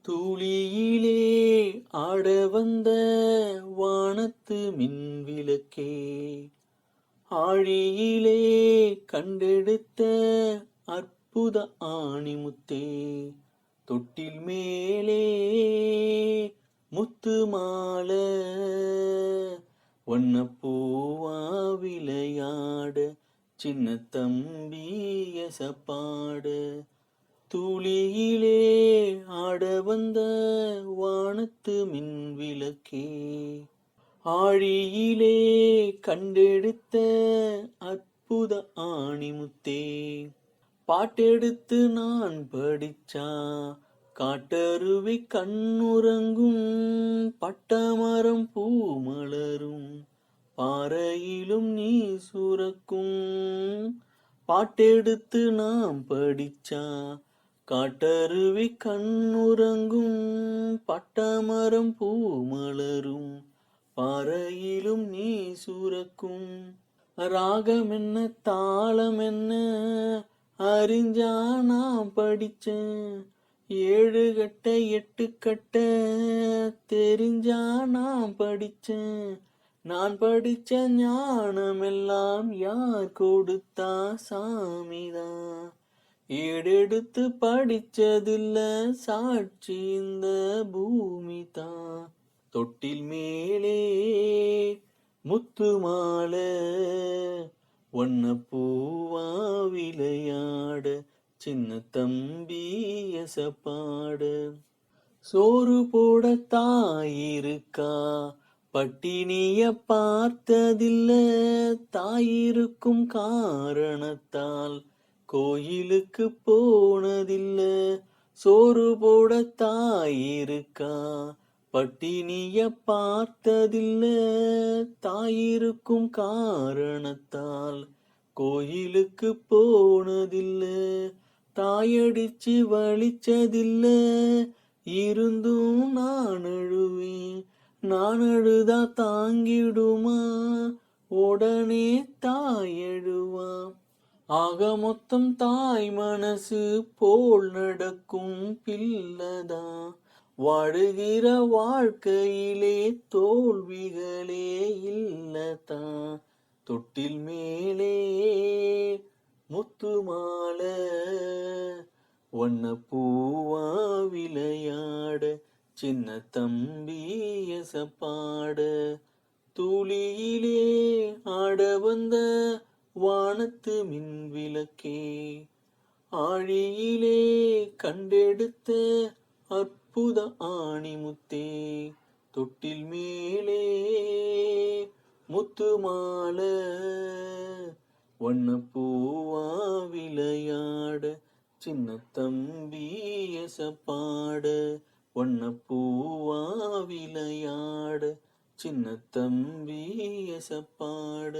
தூளியிலே ஆட வந்த வானத்து மின்விளக்கே, ஆழியிலே கண்டெடுத்த அற்புத ஆணிமுத்தே, தொட்டில் மேலே முத்து மாலை வண்ணப்பூவா விளையாட, சின்ன தம்பி எசப்பாட. தூளியிலே ஆட வந்த வானத்து மின்விளக்கே, ஆழியிலே கண்டெடுத்த அற்புத ஆணிமுத்தே, பாட்டெடுத்து நான் படிச்சா காட்டருவி கண்ணுறங்கும், பட்டமரம் பூ மலரும், பாறையிலும் நீ சுரக்கும். பாட்டெடுத்து நாம் படிச்சா காட்டருவி கண்ணுறங்கும், பட்டமரம் பூ மலரும், பாறையிலும் நீ சுரக்கும். ராகம் என்ன தாளம் என்ன அறிஞ்சா நான் படிச்சேன், 7 கட்ட 8 கட்ட தெரிஞ்சா நான் படிச்சேன். நான் படிச்ச ஞானமெல்லாம் யார் கொடுத்தா? சாமிதான். ஏடெடுத்து படிச்சதில்ல, சாட்சி இந்த பூமி தான். தொட்டில் மேலே முத்து மாலை வண்ணப்பூவா விளையாட, சின்ன தம்பி எசப்பாட. சோறு போட தாயிருக்கா, பட்டினிய பார்த்ததில்ல, தாயிருக்கும் காரணத்தால் கோயிலுக்கு போனதில்ல. சோறு போட தாயிருக்கா, பட்டினிய பார்த்ததில்ல, தாயிருக்கும் காரணத்தால் கோயிலுக்கு போனதில்ல. தாயடிச்சு வலிச்சதில்ல, இருந்தும் நான் அழுவேன். நான் அழுதா தாங்கிடுமா? உடனே தாயழுவா. ஆக மொத்தம் தாய் மனசு போல் நடக்கும் பிள்ளதான். வாழுகிற வாழ்க்கையிலே தோல்விகளே இல்லதான். தொட்டில் மேலே முத்து மாலை வண்ணப்பூவா விளையாட, சின்ன தம்பி எசப்பாட. தூளியிலே ஆட வந்த வானத்து மின்விளக்கே, ஆழியிலே கண்டெடுத்த அற்புத ஆணிமுத்தே, தொட்டில் மேலே முத்து மாலை வண்ணப்பூவா விளையாட, சின்ன தம்பி எசப்பாட. வண்ணப்பூவா விளையாட, சின்ன தம்பி எசப்பாட.